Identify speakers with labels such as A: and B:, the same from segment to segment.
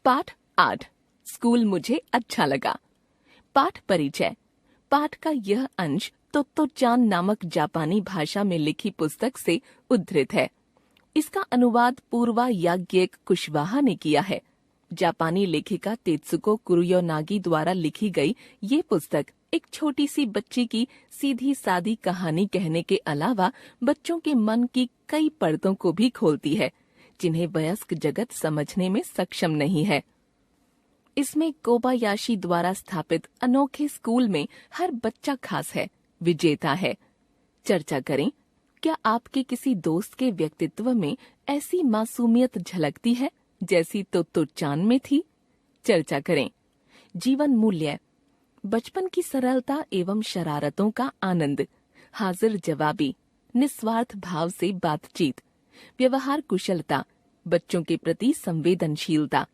A: पाठ 8 स्कूल मुझे अच्छा लगा। पाठ परिचय। पाठ का यह अंश तोत्तो-चान नामक जापानी भाषा में लिखी पुस्तक से उद्धृत है। इसका अनुवाद पूर्वा याज्ञेक कुशवाहा ने किया है। जापानी लेखिका तेत्सुको कुरोयानागी द्वारा लिखी गई ये पुस्तक एक छोटी सी बच्ची की सीधी सादी कहानी कहने के अलावा बच्चों के मन की कई परतों को भी खोलती है, जिन्हें वयस्क जगत समझने में सक्षम नहीं है। इसमें कोबायाशी द्वारा स्थापित अनोखे स्कूल में हर बच्चा खास है, विजेता है। चर्चा करें, क्या आपके किसी दोस्त के व्यक्तित्व में ऐसी मासूमियत झलकती है जैसी तोत्तो-चान में थी? चर्चा करें। जीवन मूल्य। बचपन की सरलता एवं शरारतों का आनंद, हाजिर जवाबी, निस्वार्थ भाव से बातचीत, व्यवहार कुशलता, बच्चों के प्रति संवेदनशीलता।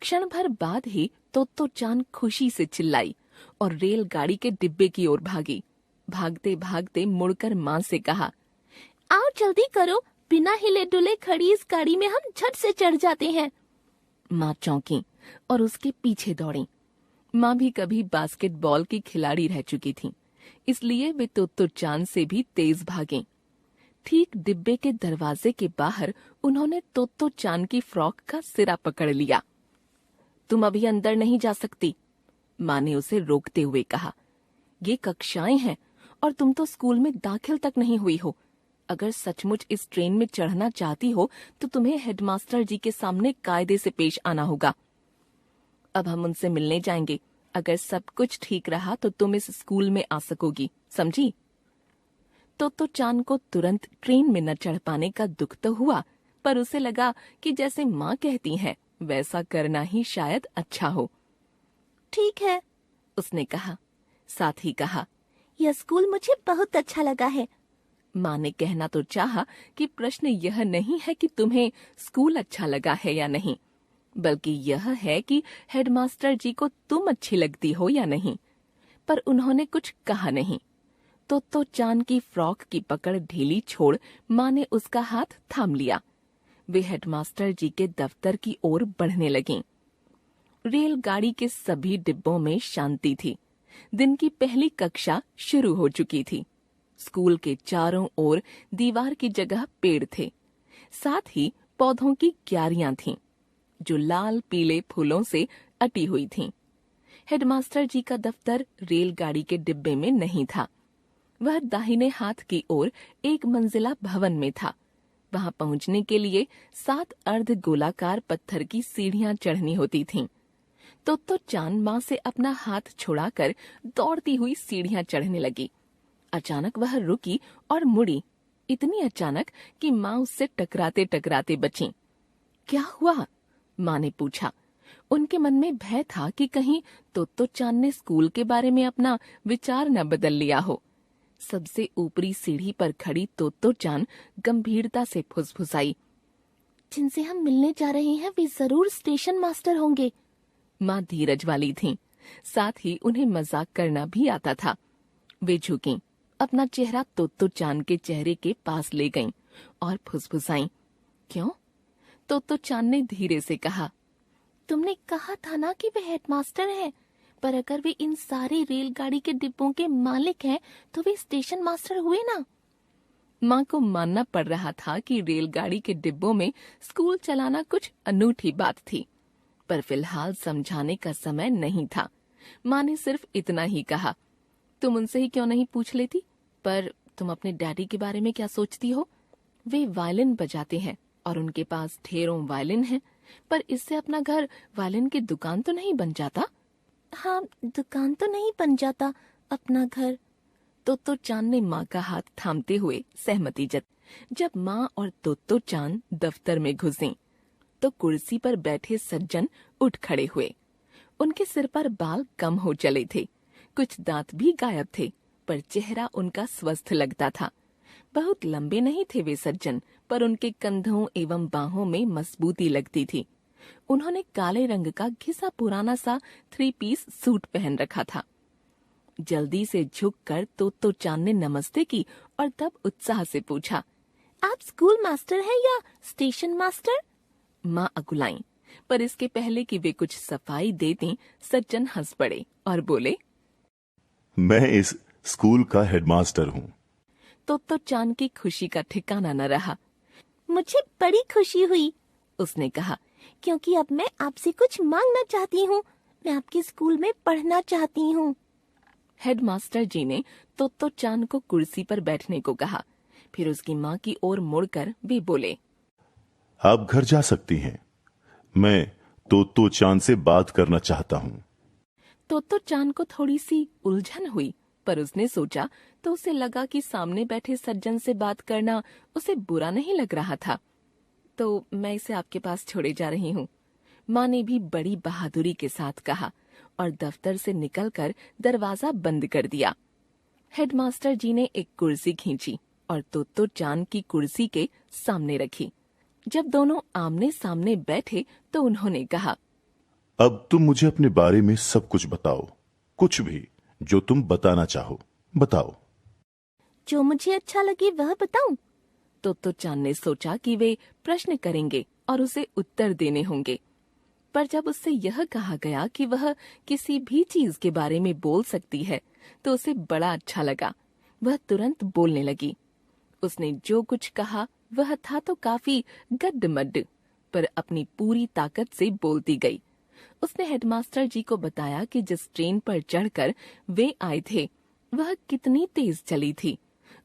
A: क्षण भर बाद ही तोत्तो-चान खुशी से चिल्लाई और रेलगाड़ी के डिब्बे की ओर भागी। भागते भागते मुड़कर माँ से कहा, आओ जल्दी करो, बिना हिले डुले खड़ी इस गाड़ी में हम झट से चढ़ जाते हैं। माँ चौंकी और उसके पीछे दौड़ी। माँ भी कभी बास्केटबॉल की खिलाड़ी रह चुकी थी, इसलिए वे तोत्तो-चान से भी तेज भागीं। ठीक डिब्बे के दरवाजे के बाहर उन्होंने तोत्तो-चान की फ्रॉक का सिरा पकड़ लिया। तुम अभी अंदर नहीं जा सकती, माँ ने उसे रोकते हुए कहा। ये कक्षाएं हैं और तुम तो स्कूल में दाखिल तक नहीं हुई हो। अगर सचमुच इस ट्रेन में चढ़ना चाहती हो तो तुम्हें हेडमास्टर जी के सामने कायदे से पेश आना होगा। अब हम उनसे मिलने जाएंगे। अगर सब कुछ ठीक रहा तो तुम इस स्कूल में आ सकोगी, समझी? तोत्तो-चान को तुरंत ट्रेन में न चढ़ पाने का दुख तो हुआ, पर उसे लगा कि जैसे माँ कहती हैं वैसा करना ही शायद अच्छा हो। ठीक है, उसने कहा। साथ ही कहा, यह स्कूल मुझे बहुत अच्छा लगा है। माँ ने कहना तो चाहा कि प्रश्न यह नहीं है कि तुम्हें स्कूल अच्छा लगा है या नहीं, बल्कि यह है कि हेडमास्टर जी को तुम अच्छी लगती हो या नहीं। पर उन्होंने कुछ कहा नहीं। तोत्तो-चान की फ्रॉक की पकड़ ढीली छोड़ माँ ने उसका हाथ थाम लिया। वे हेडमास्टर जी के दफ्तर की ओर बढ़ने लगीं। रेलगाड़ी के सभी डिब्बों में शांति थी। दिन की पहली कक्षा शुरू हो चुकी थी। स्कूल के चारों ओर दीवार की जगह पेड़ थे। साथ ही पौधों की क्यारियां थीं, जो लाल पीले फूलों से अटी हुई थीं। हेडमास्टर जी का दफ्तर रेलगाड़ी के डिब्बे में नहीं था। वह दाहिने हाथ की ओर एक मंजिला भवन में था। वहां पहुंचने के लिए 7 अर्ध गोलाकार पत्थर की सीढ़ियां चढ़नी होती थीं। तोत्तो-चान माँ से अपना हाथ छुड़ाकर दौड़ती हुई सीढ़ियां चढ़ने लगी। अचानक वह रुकी और मुड़ी, इतनी अचानक कि माँ उससे टकराते टकराते बची। क्या हुआ? माँ ने पूछा। उनके मन में भय था कि कहीं तोत्तो-चान ने स्कूल के बारे में अपना विचार न बदल लिया हो। सबसे ऊपरी सीढ़ी पर खड़ी तोत्तो-चान गंभीरता से फुसफुसाई, जिनसे हम मिलने जा रहे हैं वे जरूर स्टेशन मास्टर होंगे। माँ धीरज वाली थीं, साथ ही उन्हें मजाक करना भी आता था। वे झुकीं, अपना चेहरा तोत्तो-चान के चेहरे के पास ले गईं और फुसफुसाईं। क्यों? तोत्तो-चान ने धीरे से कहा, तुमने कहा था ना कि वे हेडमास्टर हैं, पर अगर वे इन सारे रेलगाड़ी के डिब्बों के मालिक हैं तो वे स्टेशन मास्टर हुए ना। माँ को मानना पड़ रहा था कि रेलगाड़ी के डिब्बों में स्कूल चलाना कुछ अनूठी बात थी, पर फिलहाल समझाने का समय नहीं था। माँ ने सिर्फ इतना ही कहा, तुम उनसे ही क्यों नहीं पूछ लेती? पर तुम अपने डैडी के बारे में क्या सोचती हो? वे वायलिन बजाते हैं और उनके पास ढेरों वायलिन हैं, पर इससे अपना घर वायलिन की दुकान तो नहीं बन जाता? हाँ, दुकान तो नहीं बन जाता, अपना घर। तोत्तो-चान ने माँ का हाथ थामते हुए सहमति जताई। जब माँ और तोत्तो-चान दफ्तर में घुसीं, तो कुर्सी पर बैठे सज्जन उठ खड़े हुए। उनके सिर पर बाल कम हो चले थे, कुछ दांत भी गायब थे, पर चेहरा उनका स्वस्थ लगता था। बहुत लंबे नहीं थे वे सज्जन, पर उनके कंधों एवं बाहों में मजबूती लगती थी। उन्होंने काले रंग का घिसा पुराना सा 3 पीस सूट पहन रखा था। जल्दी से झुककर तोत्तो-चान ने नमस्ते की और तब उत्साह से पूछा, आप स्कूल मास्टर हैं या स्टेशन मास्टर? माँ अकुलाईं, पर इसके पहले कि वे कुछ सफाई देतीं, सज्जन हंस पड़े और बोले,
B: मैं इस स्कूल का हेडमास्टर हूँ।
A: तो चांद की खुशी का ठिकाना न रहा। मुझे बड़ी खुशी हुई, उसने कहा, क्योंकि अब मैं आपसे कुछ मांगना चाहती हूँ। मैं आपके स्कूल में पढ़ना चाहती हूँ। हेडमास्टर जी ने तो चांद को कुर्सी पर बैठने को कहा। फिर उसकी माँ की ओर मुड़कर वे बोले,
B: आप घर जा सकती हैं। मैं तो चांद से बात करना चाहता हूँ।
A: तो चांद को थोड़ी सी उलझन हुई, पर उसने सोचा तो उसे लगा कि सामने बैठे सज्जन से बात करना उसे बुरा नहीं लग रहा था। तो मैं इसे आपके पास छोड़े जा रही हूँ, माँ ने भी बड़ी बहादुरी के साथ कहा और दफ्तर से निकलकर दरवाजा बंद कर दिया। हेडमास्टर जी ने एक कुर्सी खींची और तो चांद की कुर्सी के सामने रखी। जब दोनों आमने सामने बैठे तो उन्होंने कहा,
B: अब तुम मुझे अपने बारे में सब कुछ बताओ, कुछ भी जो तुम बताना चाहो बताओ।
A: जो मुझे अच्छा लगे वह बताऊं? तो चांद ने सोचा कि वे प्रश्न करेंगे और उसे उत्तर देने होंगे, पर जब उससे यह कहा गया कि वह किसी भी चीज के बारे में बोल सकती है तो उसे बड़ा अच्छा लगा। वह तुरंत बोलने लगी। उसने जो कुछ कहा वह था तो काफी गड्ड-मड्ड, पर अपनी पूरी ताकत से बोलती गई। उसने हेडमास्टर जी को बताया कि जिस ट्रेन पर चढ़कर वे आए थे वह कितनी तेज चली थी।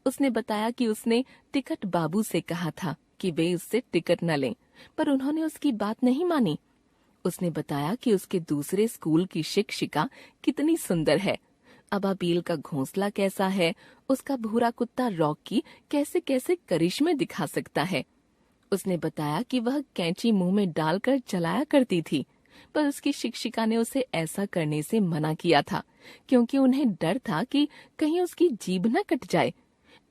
A: उसने बताया कि उसने टिकट बाबू से कहा था कि वे उससे टिकट न लें, पर उन्होंने उसकी बात नहीं मानी। उसने बताया कि उसके दूसरे स्कूल की शिक्षिका कितनी सुंदर है, अबाबील का घोंसला कैसा है, उसका भूरा कुत्ता रॉकी कैसे कैसे करिश्मे दिखा सकता है। उसने बताया कि वह कैंची मुंह में डालकर चलाया करती थी, पर उसकी शिक्षिका ने उसे ऐसा करने से मना किया था क्योंकि उन्हें डर था कि कहीं उसकी जीभ न कट जाए,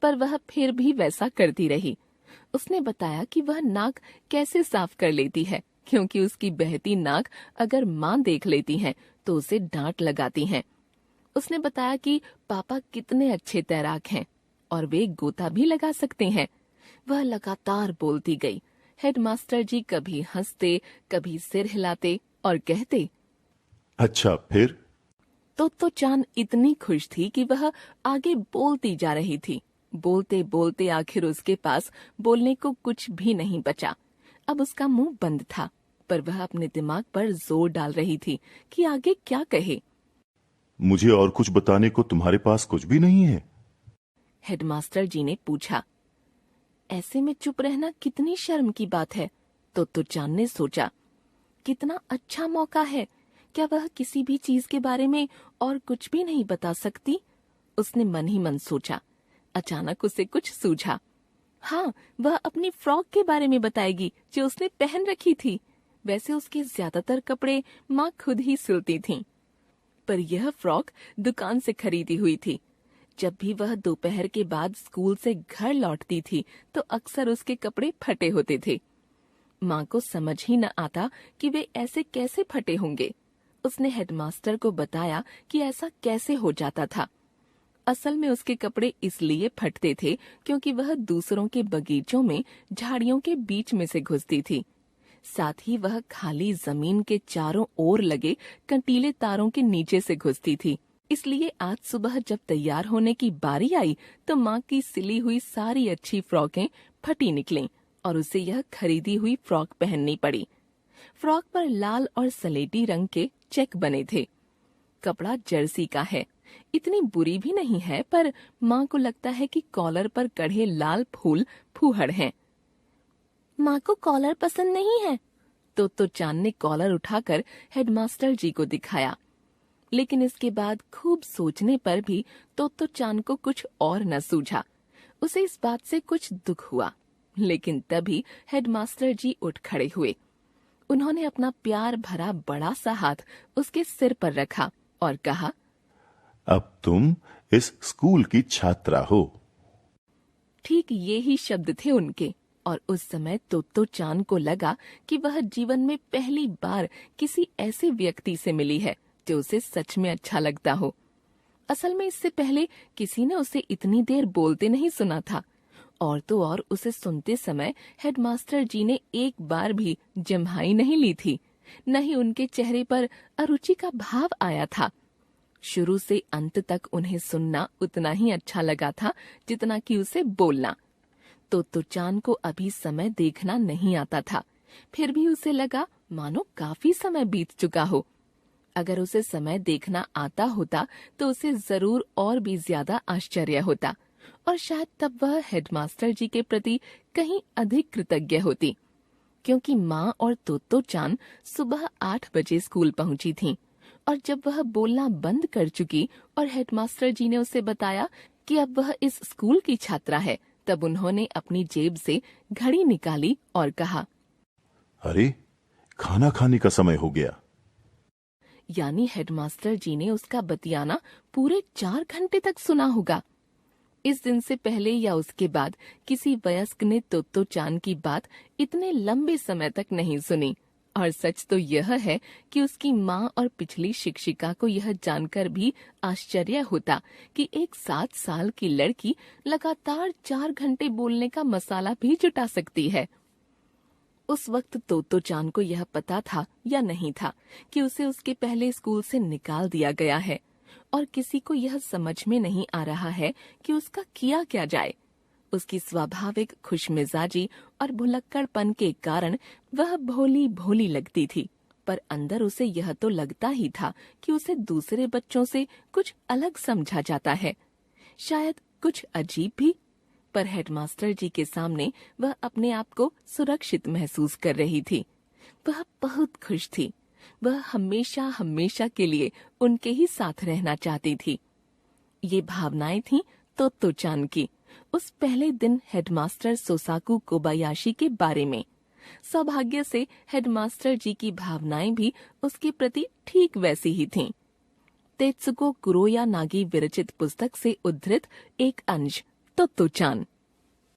A: पर वह फिर भी वैसा करती रही। उसने बताया कि वह नाक कैसे साफ कर लेती है क्योंकि उसकी बहती नाक अगर माँ देख लेती हैं तो उसे डांट लगाती हैं। उसने बताया कि पापा कितने अच्छे तैराक हैं और वे गोता भी लगा सकते हैं। वह लगातार बोलती गई। हेडमास्टर जी कभी हंसते, कभी सिर हिलाते और कहते,
B: अच्छा फिर?
A: तो चांद इतनी खुश थी कि वह आगे बोलती जा रही थी। बोलते बोलते आखिर उसके पास बोलने को कुछ भी नहीं बचा। अब उसका मुंह बंद था, पर वह अपने दिमाग पर जोर डाल रही थी कि आगे क्या कहे।
B: मुझे और कुछ बताने को तुम्हारे पास कुछ भी नहीं है?
A: हेडमास्टर जी ने पूछा। ऐसे में चुप रहना कितनी शर्म की बात है। तो चांद ने सोचा, कितना अच्छा मौका है, क्या वह किसी भी चीज के बारे में और कुछ भी नहीं बता सकती? उसने मन ही मन सोचा। अचानक उसे कुछ सूझा। हाँ, वह अपनी फ्रॉक के बारे में बताएगी जो उसने पहन रखी थी। वैसे उसके ज्यादातर कपड़े माँ खुद ही सिलती थीं, पर यह फ्रॉक दुकान से खरीदी हुई थी। जब भी वह दोपहर के बाद स्कूल से घर लौटती थी तो अक्सर उसके कपड़े फटे होते थे। माँ को समझ ही न आता कि वे ऐसे कैसे फटे होंगे। उसने हेडमास्टर को बताया कि ऐसा कैसे हो जाता था। असल में उसके कपड़े इसलिए फटते थे क्योंकि वह दूसरों के बगीचों में झाड़ियों के बीच में से घुसती थी। साथ ही वह खाली जमीन के चारों ओर लगे कंटीले तारों के नीचे से घुसती थी। इसलिए आज सुबह जब तैयार होने की बारी आई तो माँ की सिली हुई सारी अच्छी फ्रॉकें फटी निकलीं और उसे यह खरीदी हुई फ्रॉक पहननी पड़ी। फ्रॉक पर लाल और सलेटी रंग के चेक बने थे। कपड़ा जर्सी का है, इतनी बुरी भी नहीं है, पर माँ को लगता है कि कॉलर पर कढ़े लाल फूल फूहड़ हैं। माँ को कॉलर पसंद नहीं है। तो चांद ने कॉलर उठाकर हेडमास्टर जी को दिखाया, लेकिन इसके बाद खूब सोचने पर भी तो चांद को कुछ और न सूझा। उसे इस बात से कुछ दुख हुआ, लेकिन तभी हेडमास्टर जी उठ खड़े हुए। उन्होंने अपना प्यार भरा बड़ा सा हाथ उसके सिर पर रखा और कहा,
B: अब तुम इस स्कूल की छात्रा हो।
A: ठीक ये ही शब्द थे उनके, और उस समय तो चांद को लगा कि वह जीवन में पहली बार किसी ऐसे व्यक्ति से मिली है जो उसे सच में अच्छा लगता हो। असल में इससे पहले किसी ने उसे इतनी देर बोलते नहीं सुना था। और तो और उसे सुनते समय हेडमास्टर जी ने एक बार भी जम्हाई नहीं ली थी, न ही उनके चेहरे पर अरुचि का भाव आया था। शुरू से अंत तक उन्हें सुनना उतना ही अच्छा लगा था जितना कि उसे बोलना। तो चांद को अभी समय देखना नहीं आता था, फिर भी उसे लगा मानो काफी समय बीत चुका हो। अगर उसे समय देखना आता होता तो उसे जरूर और भी ज्यादा आश्चर्य होता और शायद तब वह हेडमास्टर जी के प्रति कहीं अधिक कृतज्ञ होती, क्योंकि माँ और तो चांद सुबह 8 बजे स्कूल पहुंची थीं और जब वह बोलना बंद कर चुकी और हेडमास्टर जी ने उसे बताया कि अब वह इस स्कूल की छात्रा है, तब उन्होंने अपनी जेब से घड़ी निकाली और कहा,
B: अरे, खाना खाने का समय हो गया।
A: यानी हेडमास्टर जी ने उसका बतियाना पूरे 4 घंटे तक सुना होगा। इस दिन से पहले या उसके बाद किसी वयस्क ने तो चांद की बात इतने लंबे समय तक नहीं सुनी। और सच तो यह है कि उसकी माँ और पिछली शिक्षिका को यह जानकर भी आश्चर्य होता कि एक 7 साल की लड़की लगातार 4 घंटे बोलने का मसाला भी जुटा सकती है। उस वक्त तो चांद को यह पता था या नहीं था कि उसे उसके पहले स्कूल से निकाल दिया गया है और किसी को यह समझ में नहीं आ रहा है कि उसका किया क्या जाए। उसकी स्वाभाविक खुशमिजाजी और भुलक्कड़पन के कारण वह भोली भोली लगती थी, पर अंदर उसे यह तो लगता ही था कि उसे दूसरे बच्चों से कुछ अलग समझा जाता है, शायद कुछ अजीब भी। पर हेडमास्टर जी के सामने वह अपने आप को सुरक्षित महसूस कर रही थी। वह बहुत खुश थी। वह हमेशा हमेशा के लिए उनके ही साथ रहना चाहती थी। ये भावनाएं थीं तो चांद की उस पहले दिन हेडमास्टर सोसाकू कोबायाशी के बारे में। सौभाग्य से हेडमास्टर जी की भावनाएं भी उसके प्रति ठीक वैसी ही थीं। तेत्सुको कुरोया नागी विरचित पुस्तक से उद्धृत एक अंश तो चांद।